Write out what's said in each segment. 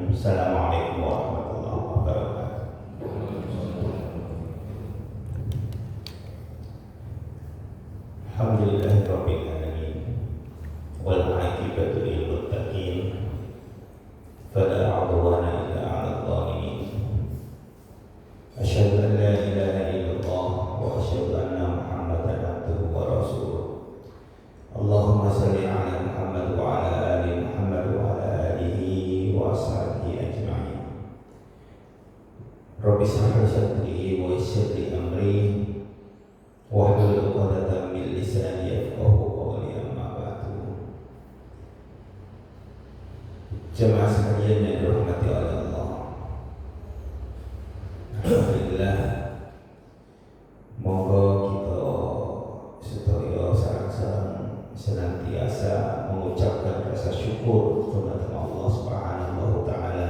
Assalamualaikum warahmatullahi wabarakatuh. Alhamdulillahirabbil alamin wal 'aqibatu lil muttaqin fala 'udwana illa 'alal zalimin. Asyhadu an la ilaha illallah wa asyhadu anna Muhammadan abduhu wa rasuluh. Allahumma shalli 'ala Muhammad wa 'ala ali Muhammad wa 'ala alihi wa ashabihi ajma'in. Rabbi shrah li sadri wa yassir li amri wahlul 'uqdatam min lisani yafqahu qawli, amma ba'du. Jemaah sekalian yang dirahmati oleh Allah, alhamdulillah, monggo kita sedaya sareng-sareng senantiasa mengucapkan rasa syukur kepada Allah Subhanahu wa taala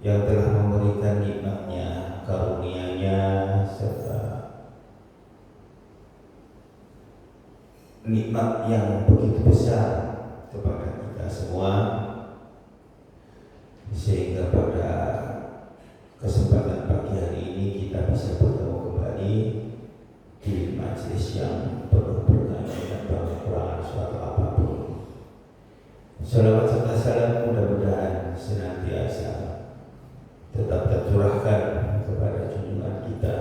yang telah memberikan nikmatnya, karunia-Nya, serta nikmat yang begitu besar kepada kita semua, sehingga pada kesempatan pagi hari ini kita bisa bertemu kembali di majelis yang penuh berkah dan kekurangan suatu apapun. Salawat serta salam mudah-mudahan senantiasa tetap tercurahkan kepada junjungan kita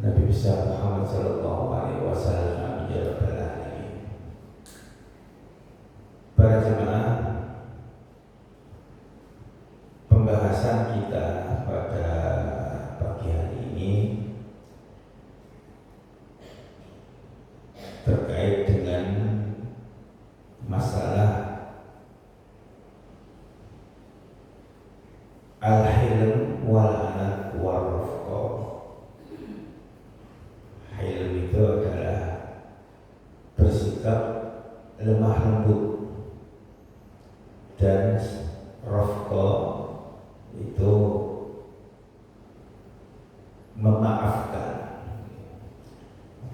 Nabi besar Muhammad sallallahu alaihi wasallam ya rabbal alamin. Para jemaah, pembahasan kita pada pagi hari ini terkait dengan masalah al-hilm wal anat wal rifqa. Hilm itu adalah bersikap lemah lembut, dan rifqa itu memaafkan.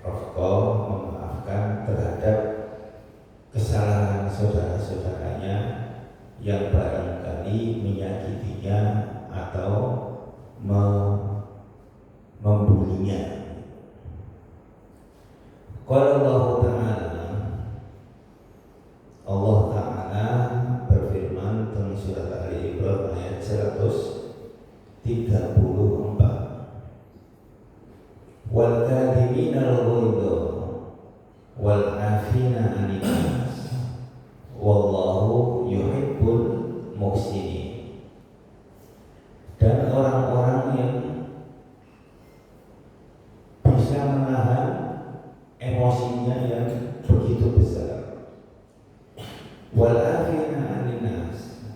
Rifqa memaafkan terhadap kesalahan saudara-saudaranya yang barangkali menyakitinya atau membulinya. Qala Allah Ta'ala berfirman dalam surat Ali Imran ayat 134, wal kadhimina al-ghaidha wal 'afina 'anil nas wallahu yuhibbul muhsinin. Dan orang-orang yang bisa menahan emosinya yang begitu besar, wal 'afina 'anil nas,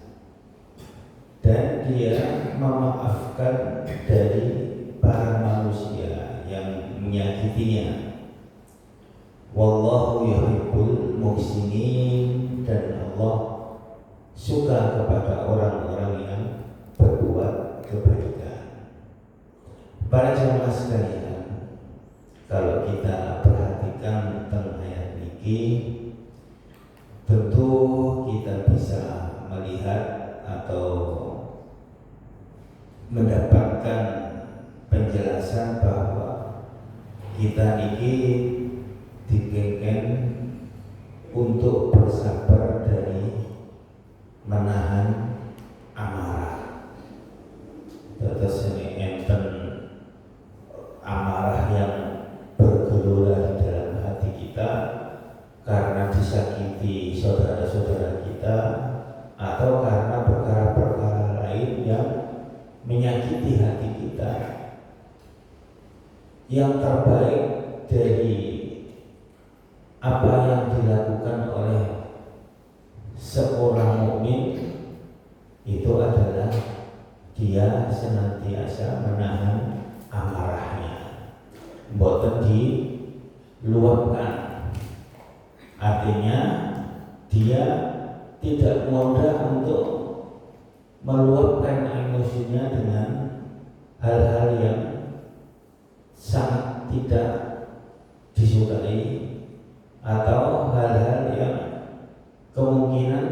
dan dia memaafkan dari para manusia yang menyakitinya. Wallahu yuhibbul muhsinin, dan Allah suka kepada orang-orang yang berbuat kebaikan. Para jemaah sekalian, kalau kita perhatikan tentang ayat ini, tentu kita bisa melihat atau mendapatkan penjelasan bahwa kita ini dikengken untuk bersabar dari menahan amarah. Terus ini enten amarah yang bergelora di dalam hati kita karena disakiti saudara-saudara kita, atau karena perkara-perkara lain yang menyakiti hati kita. Yang terbaik dari apa yang dilakukan oleh seorang mukmin itu adalah dia senantiasa menahan amarahnya, boten diluapkan. Artinya dia tidak mudah untuk meluapkan emosinya dengan hal-hal yang sangat tidak disukai, atau hal-hal yang kemungkinan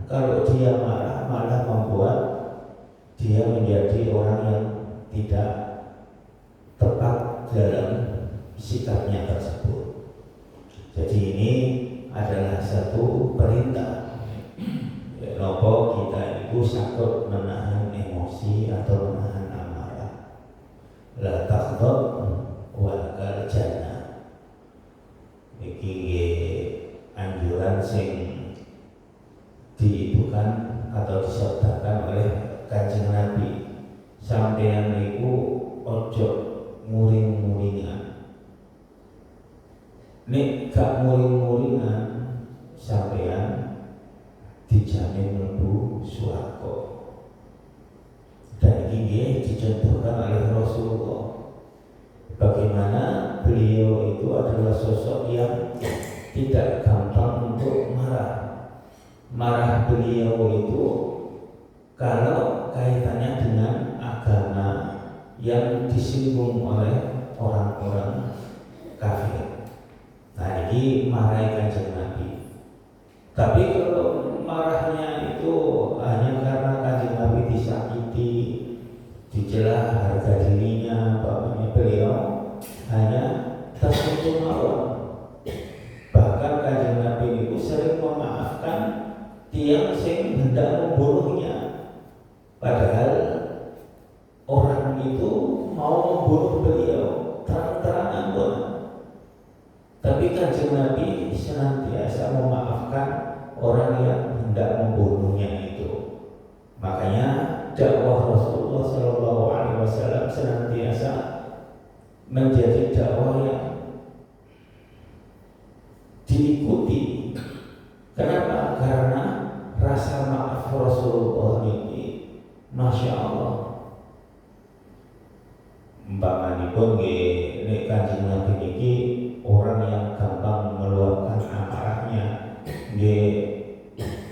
kalau dia marah tidak tepat dalam sikapnya tersebut. Jadi ini adalah satu perintah. Nopo kita itu sakit menahan emosi atau menahan amarah. La taghdab wa karjana. Iki anjuran sing diitukan atau disabdakan oleh Kanjeng Nabi. Sampeyan niku ojo muring-muringan. Nek gak muring-muringan sampeyan dijamin mlebu swarga. Dan ini dicontohkan oleh Rasulullah. Bagaimana beliau itu adalah sosok yang tidak gampang untuk marah. Marah beliau itu kalau kaitannya dengan agama yang disinggung oleh orang-orang kafir. Nah, ini marah Kanjeng Nabi. Tapi kalau marahnya itu hanya karena Kanjeng Nabi disakiti, dicela harga dirinya, bapaknya beliau hanya tersentuh mawon. Bahkan Kanjeng Nabi itu sering memaafkan tiang sing hendak membunuhnya. Padahal orang itu mau membunuh beliau terang-terangan pun. Tapi Kanjeng Nabi senantiasa memaafkan orang yang hendak membunuhnya itu. Makanya dakwah Rasulullah SAW senantiasa menjadi dakwah yang diikuti. Kenapa? Karena rasa maaf Rasulullah ini, Masya Allah. Umpamanipun nek Kanjeng Nabi niki orang yang gampang meluapkan amarahnya.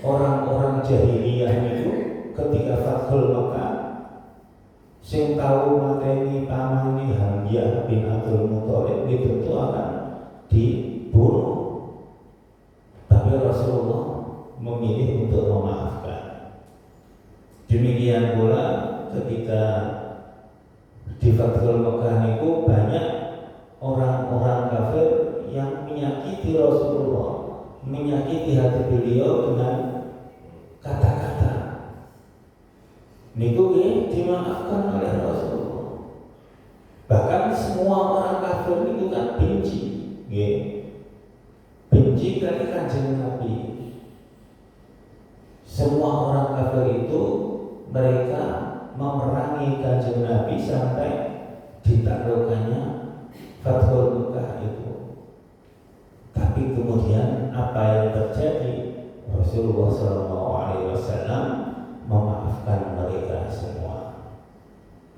Orang-orang jahiliyah itu ketika Fathul Makkah sing tahu mateni pamane Hamzah bin Abdul Muthalib itu tentu akan dibunuh. Tapi Rasulullah memilih untuk memaafkan. Demikian pula ketika di Fathul Makkah itu banyak orang-orang kafir yang menyakiti Rasulullah, menyakiti hati beliau dengan kata-kata. Niku dimaafkan oleh Rasulullah. Bahkan semua orang kafir itu kan benci, benci dari Kanjeng Nabi. Semua orang kafir itu mereka memerangi Kanjeng Nabi sampai ditaklukkannya Fathul Makkah itu. Tapi kemudian apa yang terjadi? Rasulullah SAW memaafkan mereka semua.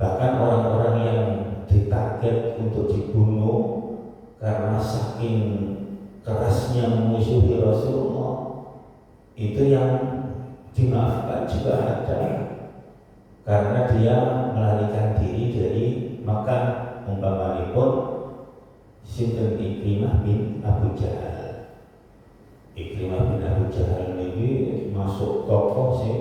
Bahkan orang-orang yang ditarget untuk dibunuh karena saking kerasnya memusuhi Rasulullah, itu yang dimaafkan juga ada. Karena dia melarikan diri dari Makkah. Umpamanipun sinten Ikrimah bin Abu Jahal. Ikrimah bin Abu Jahal ini masuk tokoh sing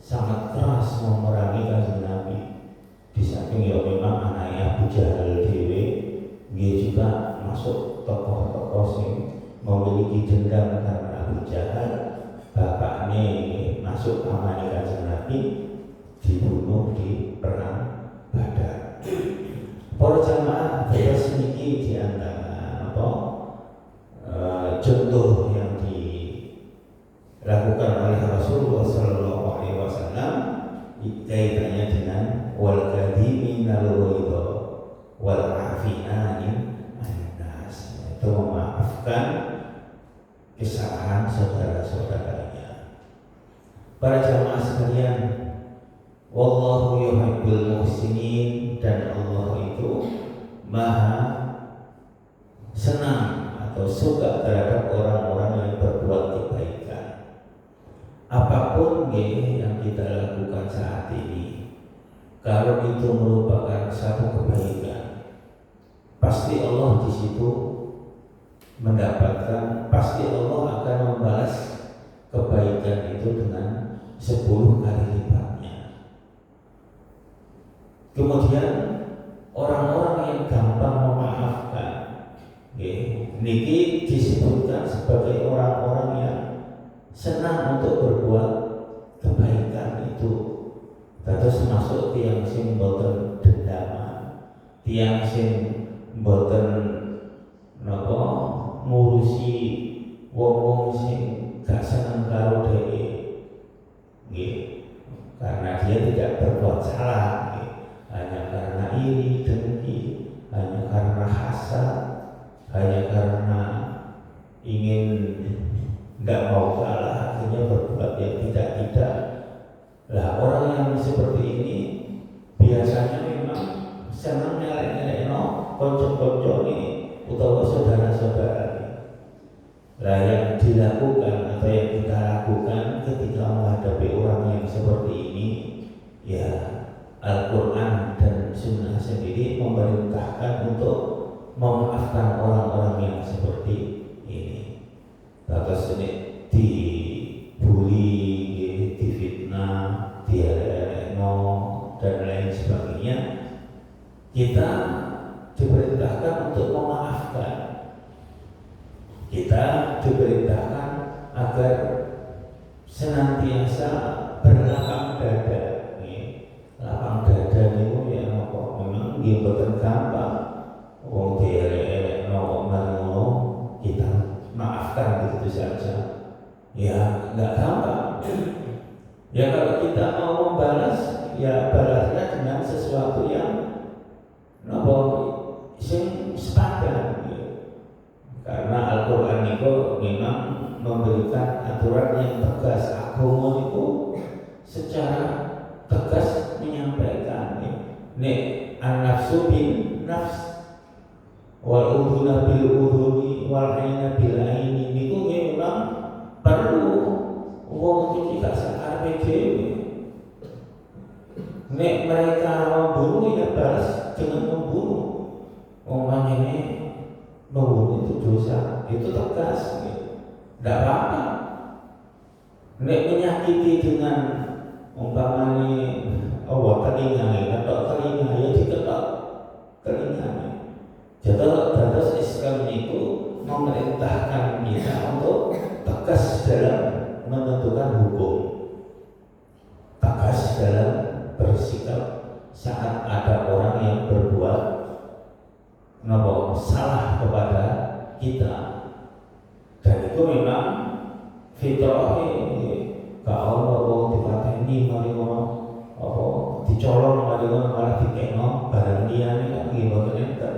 sangat keras memerangi Kanjeng Nabi. Di samping ya memang anaknya Abu Jahal dhewe, dia juga masuk tokoh-tokoh sing memiliki dendam karena Abu Jahal bapaknya masuk amane Kanjeng Nabi, dibunuh di perang Badar. Para jamaah terus niki di antara contoh yang dilakukan oleh Rasulullah SAW kaitannya dengan wal kadhiminal ghaidha wal afina 'anil nas, itu memaafkan kesalahan saudara-saudaranya. Para jamaah sekalian, wallahu yuhibbul muhsinin, dan Allah itu maha senang atau suka terhadap orang-orang yang berbuat kebaikan. Apapun yang kita lakukan saat ini, kalau itu merupakan satu kebaikan, pasti Allah di situ mendapatkan, pasti Allah akan membalas kebaikan itu dengan 10 kali lipatnya. Kemudian senang untuk berbuat kebaikan itu. Terus masuk tiang sing boten dendaman, tiang sing boten napa ngurusi wong-wong sing gak seneng karo dhewe. Nggih. Karena dia tidak berbuat salah, nggih. Hanya karena iri, dengki, hanya karena hasad, hanya karena ingin tidak mau kalah, akhirnya berbuat yang tidak. Lah orang yang seperti ini biasanya memang senang nyelek-nyelekno konco-konco ini utawa saudara-saudara. Lah yang dilakukan atau yang kita lakukan ketika menghadapi orang yang seperti ini, ya Al-Quran dan Sunnah sendiri memerintahkan untuk memaafkan orang-orang yang seperti ini. Terus ini dibully, difitnah, dielek-elekno dan lain sebagainya, kita diperintahkan untuk memaafkan. Kita diperintahkan agar senantiasa berlapang dada. Lapang dada itu ya apa? Memang dia boten gampang. Wong dielek-elekno ngono kita maafkan begitu saja. Ya enggak gampang. Ya kalau kita mau membalas, ya balasnya dengan sesuatu yang napa sing sepadan. Karena Al-Quran itu memang memberikan aturan yang tegas. Agama itu secara tegas menyampaikan nek an-nafsu bin nafs wal udhuna bil udhuni wal aina bil aini niku memang perlu wong iki gak sakarepe dhewe. Nek mereka membunuh ya balas dengan membunuh. Wong ini membunuh itu dosa, itu tegas, tidak apa-apa. Nek menyakiti dengan umpamanya telinga, atau telinga ya diketok telinganya. Jadi Islam itu memerintahkan kita untuk tegas dalam menentukan hukum, tegas dalam bersikap saat ada orang yang berbuat salah kepada kita. Dan itu memang fitrah kalau wong dipateni mari ngono apa dicolong mari ngono malah dikekno barang liyane kan nggih mboten enten.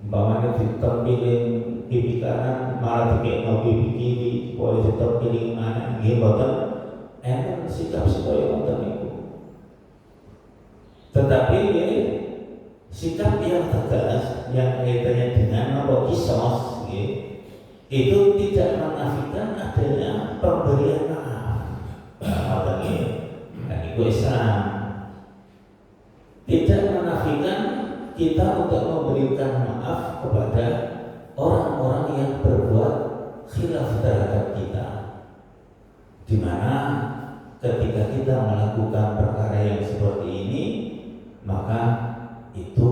Umpamane ditempilin pipi kanan malah dikekno pipi kiri, boleh ditempilin mana nggih mboten enten sikap supaya ngoten niku. Tetapi sikap yang tegas yang kaitannya dengan kisos itu tidak menafikan adanya pemberian maaf. Dan itu Islam tidak menafikan kita untuk memberikan maaf kepada orang-orang yang berbuat khilaf terhadap kita. Di mana ketika kita melakukan perkara yang seperti ini, maka itu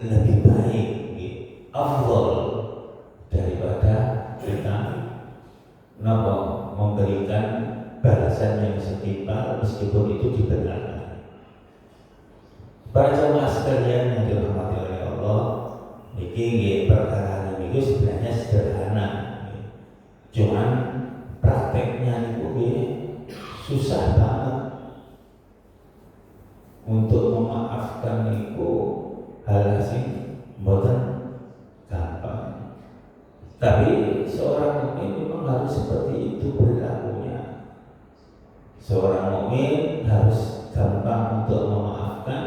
lebih baik, afdal daripada kita memberikan balasan yang setimpal meskipun itu dibenarkan. Para jamaah sekalian yang dirahmati oleh Allah, niki perkara ini sebenarnya sederhana, cuman prakteknya itu susah banget. Untuk memaafkan itu hal sing mboten gampang. Tapi seorang mukmin memang harus seperti itu perilakunya. Seorang mukmin harus gampang untuk memaafkan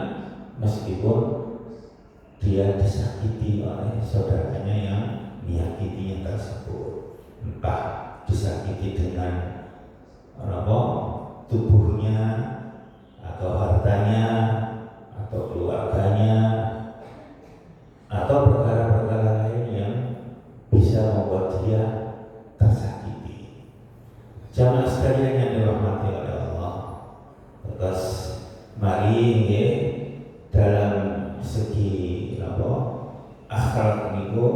meskipun dia disakiti oleh saudaranya yang menyakitinya tersebut. Entah disakiti dengan tubuhnya, atau hartanya, atau keluarganya, atau perkara-perkara lain yang bisa membuat dia tersakiti. Jamaah sekalian yang dirahmati oleh Allah, terus mari dalam segi akhlak itu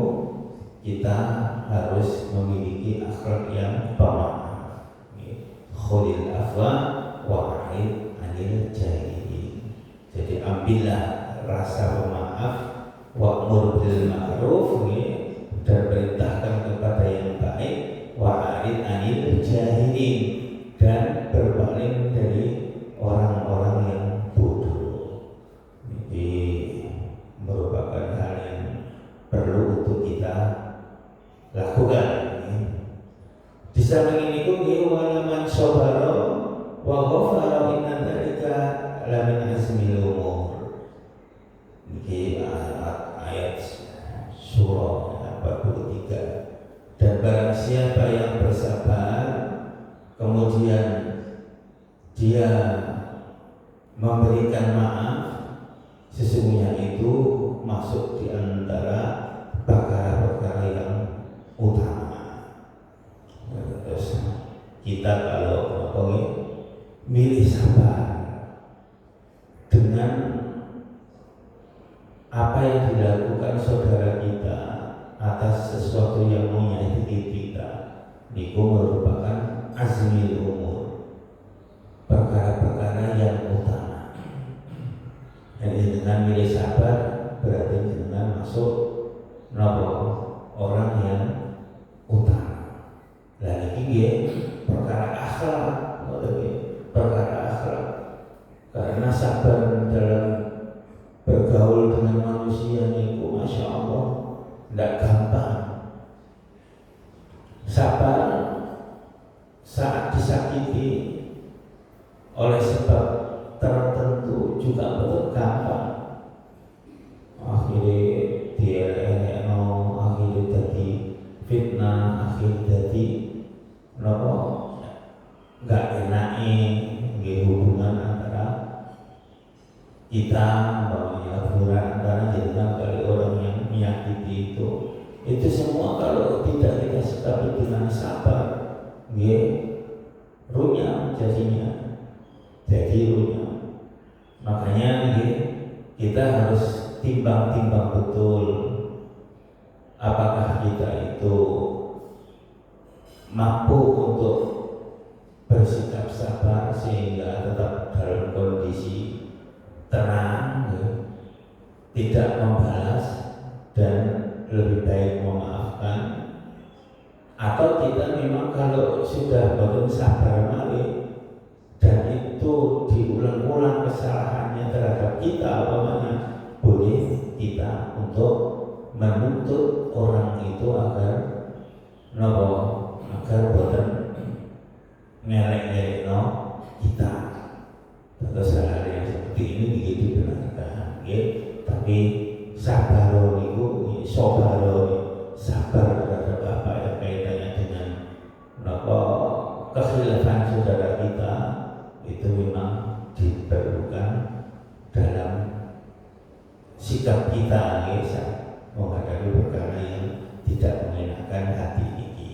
kita harus memiliki akhlak yang pemaaf. khulil afwa wa'id anil jahilin. Jadi ambillah rasa pemaaf, wa'mur bil ma'ruf, dan perintahkan kepada yang baik, wa'id anil jahilin, dan berpaling dari orang-orang yang bodoh. Ini merupakan hal yang perlu untuk kita lakukan. Di samping ini pun walaman sobaro wa ghafara inna dzalika lamin azmil umur. Ini ayat surah 43. Dan barang siapa yang bersabar kemudian dia memberikan maaf, sesungguhnya itu masuk di antara perkara-perkara yang utama. Terus kita kalau milih sabar dengan apa yang dilakukan saudara kita atas sesuatu yang menyakiti kita, itu merupakan azmil umur, perkara-perkara yang utama. Jadi dengan milih sabar berarti dengan masuk orang yang utama. Lagi perkara akhlak, perkara akhlak. Karena sabar dalam bergaul dengan manusia itu, masya Allah, tidak gampang. Sabar saat disakiti oleh sebab tertentu juga betul gampang. Akhirnya dia akhirnya jadi fitnah, akhirnya jadi nggak enaknya hubungan antara kita, hubungan antara jenengan kali orang yang menyakiti itu semua kalau tidak kita sikapi dengan sabar, runyam jadinya, jadi runyam. Makanya kita harus timbang-timbang betul apakah kita itu mampu untuk bersikap sabar sehingga tetap dalam kondisi tenang, tidak membalas dan lebih baik memaafkan, atau kita memang kalau sudah betul sabar mali dan itu diulang-ulang kesalahannya terhadap kita, boleh kita untuk menuntut orang itu agar agar boten ngelek-ngelek kita. Terus hal-hal yang seperti ini dibenarkan, tapi sabar itu sabar terhadap apa yang kaitannya dengan kekhilafan saudara kita itu memang diperlukan dalam sikap kita menghadapi perkara yang tidak mengenakan hati ini.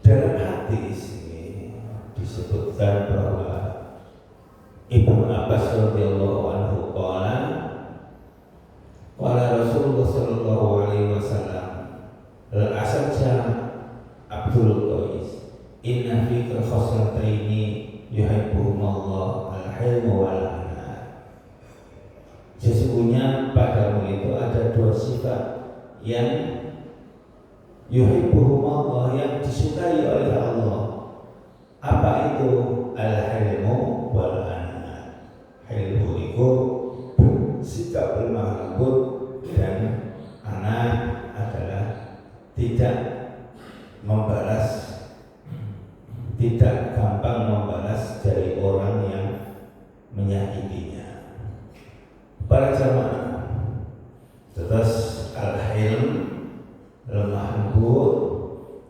Dalam hadis ini disebutkan bahwa Ibnu Abbas radhiyallahu anhu qala Rasulullah sallallahu alaihi wasallam al-asajja Abdul Qais inna fika khoslataini yuhibbuhumullah al-hilmu wal anat. Sesungguhnya padamu itu ada dua sifat yang yuhibbuhumullah, yang disukai oleh Allah. Apa itu? Al-hilmu wal anat. Hilmu itu sikap lemah lembut, dan anak adalah tidak membalas, tidak gampang membalas dari orang yang menyakitinya. Para jamaah, terus al-hilm, lemah lembut,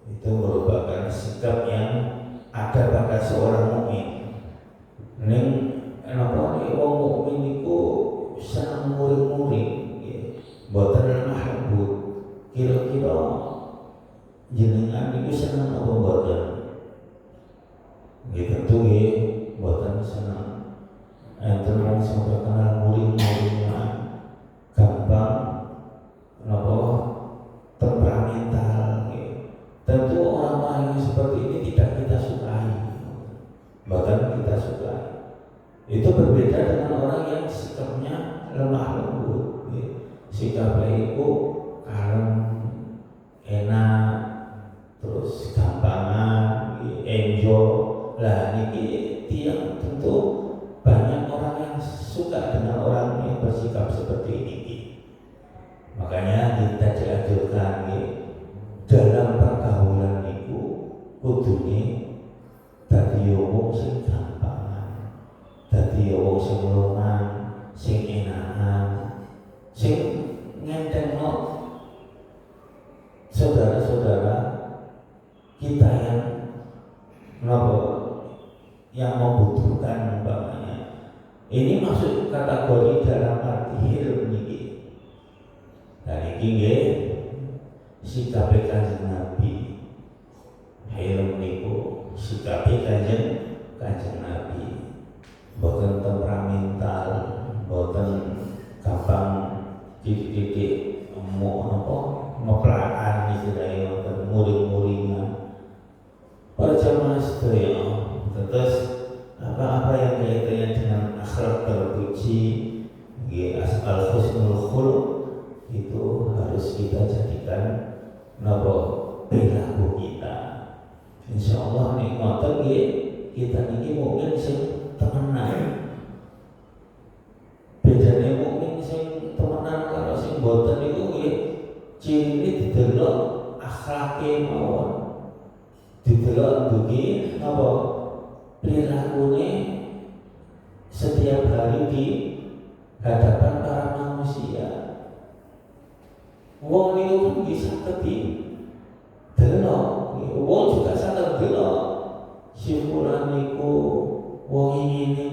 itu merupakan sikap yang ada pada seorang mukmin. Neng wong mukmin itu senang muring-muring, boten lemah lembut. Kira-kira jenengan itu senang apa boten? Tentu boten senang. Enten wong sing terkenal muring-muringnya, gampang temperamental. Tentu orang-orang yang seperti ini Itu berbeda dengan orang yang sikapnya lemah lembut, sikapnya itu kalem, enak, terus gampangan, enjoy. Lah ini tiang tentu banyak orang yang suka dengan orang yang bersikap seperti ini. Makanya kita dianjurkan dalam pergaulan itu kudune dadi wong sing gampangan, dadi wong sing lunan, sing enakan, sing ngentengno saudara-saudara kita yang yang membutuhkan umpamanya. Ini masuk kategori dalam arti hilm niki. Dan ini sikap Kanjeng Nabi. Hilm niku sikap Kanjeng Nabi. Boten temperamental, boten gampang titik-titik meplakan istilahnya, boten muring-muringan. Para jamaah sedaya, terus apa-apa yang kaitannya dengan akhlak terpuji, al-husnul khuluq, itu harus kita jadikan perilaku kita. Insyaallah nikmatan kita ini mungkin sing temenan. Bedane mungkin sing temenan karo sing boten iku ciri didelok akhlake mawon. Didelok dugi perilakunya setiap hari di hadapan para manusia. Wong niku pun bisa delok, wong juga sangat delok. Si fulan niku wong ini,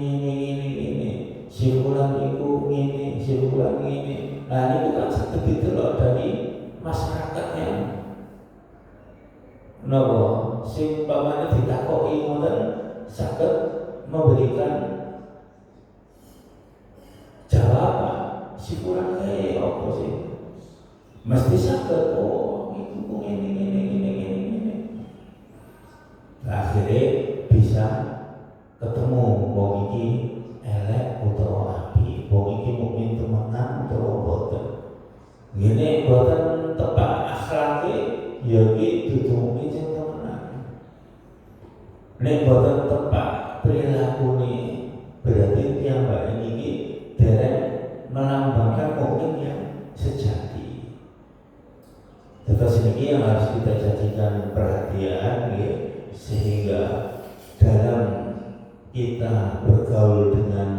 si fulan niku ngene, si fulan ngene. Nah niku kan saged didelok dari masyarakatnya. Sing umpamane ditakoki ngoten saged memberikan jawaban. Si fulan kae apa sih? Mesti saged iku ngene. Akhirnya bisa ketemu wong iki elek utawa apik, wong iki mukmin temenan utawa boten. Ngene boten tepak akhlake ya iki dudu mukmin sing temenan. Nek boten tepak prilakune berarti piyambake iki dereng melambangkan mukmin yang sejati. Terus ini yang harus kita jadikan perhatian sehingga dalam kita bergaul dengan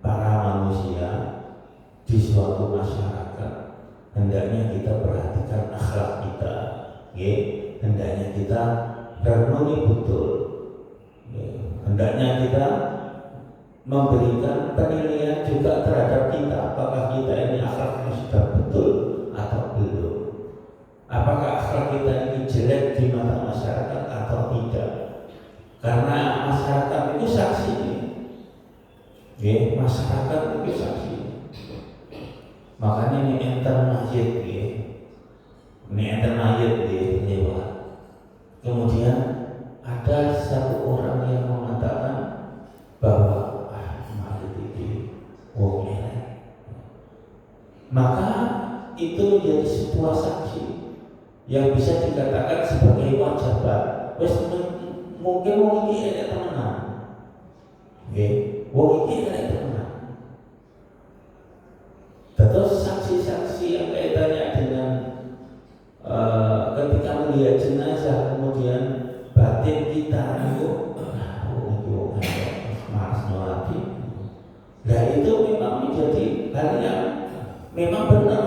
para manusia di suatu masyarakat, hendaknya kita perhatikan akhlak kita, hendaknya kita renungi betul, hendaknya kita memberikan penilaian juga terhadap kita, apakah kita ini akhlaknya sudah betul atau belum, apakah akhlak kita ini jelek di mata masyarakat atau tidak. Karena masyarakat itu saksi, masyarakat itu saksi. Makanya ini enten mayit, lewat. Kemudian ada satu orang yang mengatakan bahwa mayit itu wong elek. Maka itu menjadi sebuah saksi yang bisa dikatakan sebagai wajibat. Mungkin wong iki elek temenan. Wong iki elek temenan. Terus saksi-saksi yang kaitannya dengan ketika melihat jenazah, kemudian batin kita itu malas nyolati. Nah itu memang menjadi hal yang memang benar.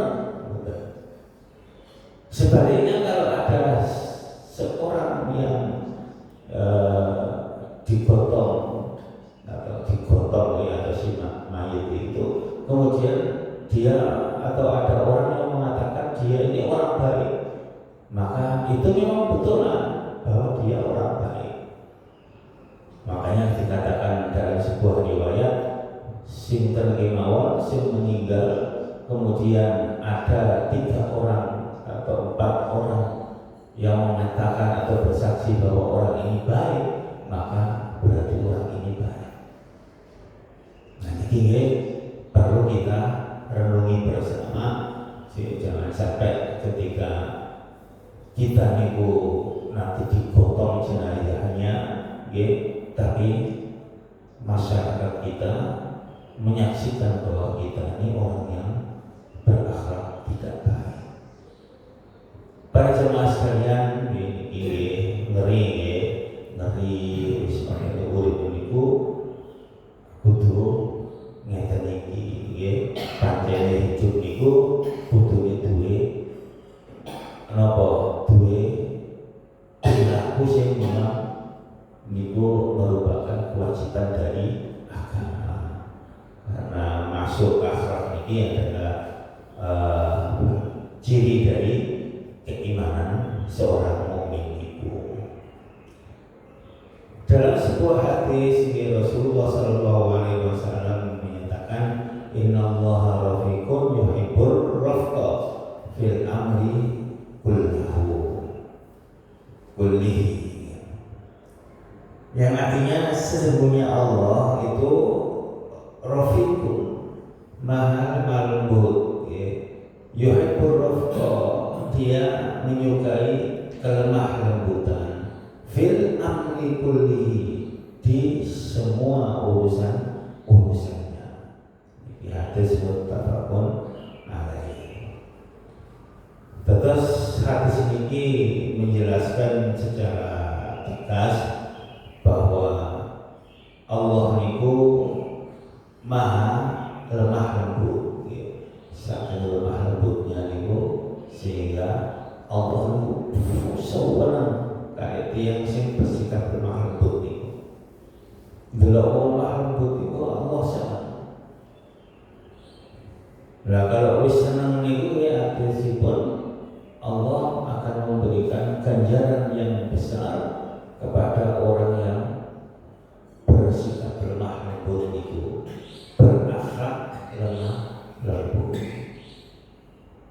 Sebaliknya kalau ada seorang yang digotong atau si mayit itu, kemudian dia atau ada orang yang mengatakan dia ini orang baik, maka itu memang betulan bahwa dia orang baik. Makanya dikatakan dalam sebuah riwayat, sinten kemawon sing meninggal, kemudian ada 3 orang atau 4 orang yang mengatakan atau bersaksi bahwa orang ini baik, maka berarti orang ini baik. Ini perlu kita renungi bersama. Jangan sampai ketika kita niku nanti digotong jenazahnya, tapi masyarakat kita menyaksikan bahwa kita ini orang yang berakhlak tidak baik. Para jemaah sekalian, ngeri sebenarnya urip niku kudu ngeten iki nggih, pancene hidup niku kudu duwe napa duwe perilaku sing memang niku merupakan kewajiban dari agama. Karena masuk akhlak ini adalah ciri dari keimanan seorang mukmin itu. Dalam sebuah hadis Rasulullah SAW menyatakan, Innallaha rafiqun yuhibbur rafqa fil amri kullihi. Yang artinya sesungguhnya Allah itu rafiqun, maha lembut, yuhibbur rafqa, dia menyukai kelemah lembutan, fil amri kullihi, di semua urusannya. Ini hadis muttafaqun alaih. Terus hadis ini menjelaskan secara tegas bahwa Allah niku maha lemah lembut, saking lemah lembutnya niku sehingga Allah niku sewenang kayak tiang sing bersikap lemah lembut niku. Delok lemah lembut niku Allah senang. Lah kalau wis senang niku ya artisipun Allah akan memberikan ganjaran yang besar kepada orang yang bersikap lemah lembut itu, berakhlak lemah lembut.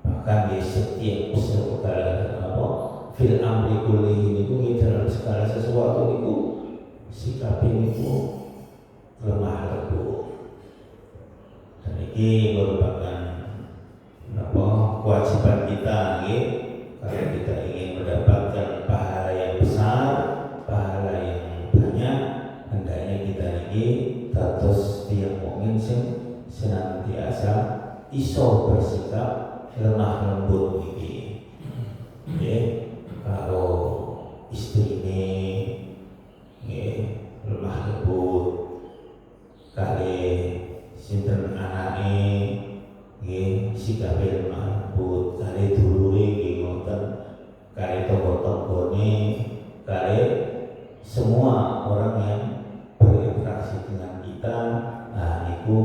Bahkan di setiap segala fil amri kullihi niku dalam segala sesuatu niku sikap niku lemah lembut. Dan ini merupakan kewajiban kita kalau kita ingin mendapatkan pahala yang besar, pahala yang banyak, hendaknya kita ini dados tiyang mukmin sing senantiasa iso bersikap lemah lembut iki. Kalau istri ini lemah lembut, kali sinten anake sikap lemah lembut, kali dulure ngoten, kali tonggo-tonggone, kali semua orang yang berinteraksi dengan kita. Nah niku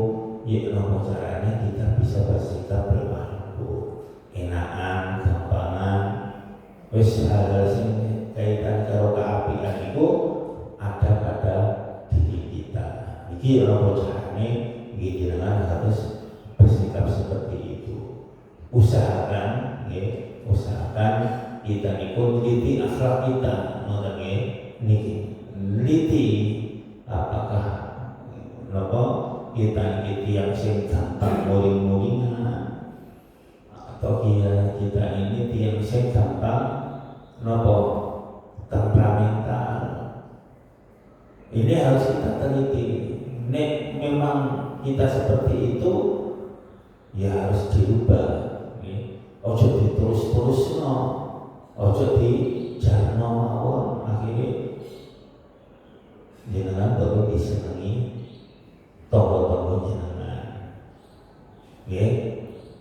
nopo caranya kita bisa bersikap lemah lembut, enakan, gampangan, wis hal-hal sing kaitan karo keapian niku ada pada diri kita. Iki nopo carane jenengan harus bersikap seperti itu. Usahakan kita niku neliti akhlak kita, niki neliti apakah napa kita iki yang sing gampang muring-muringan atau kita ini yang sing gampang napa temperamental. Ini harus kita teliti. Nek memang kita seperti itu, ya harus dirubah. Ojo diterus-terusno, ojo dijarno mawon, akhirnya jenengan baru disenangi tonggo-tonggo jenengan.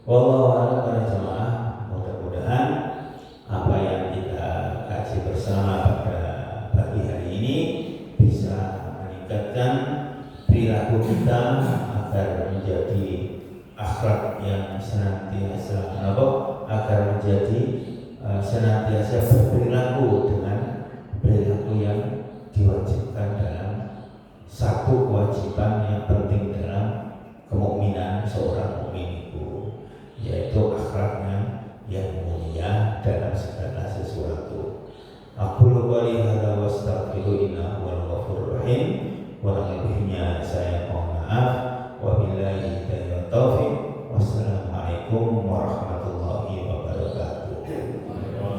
Wallahu a'lam para jemaah, mudah-mudahan apa yang kita kaji bersama pada pagi hari ini bisa meningkatkan perilaku kita agar menjadi akhlak yang senantiasa agar menjadi senantiasa berperilaku dengan perilaku yang diwajibkan dalam satu kewajiban yang penting dalam kemukminan seorang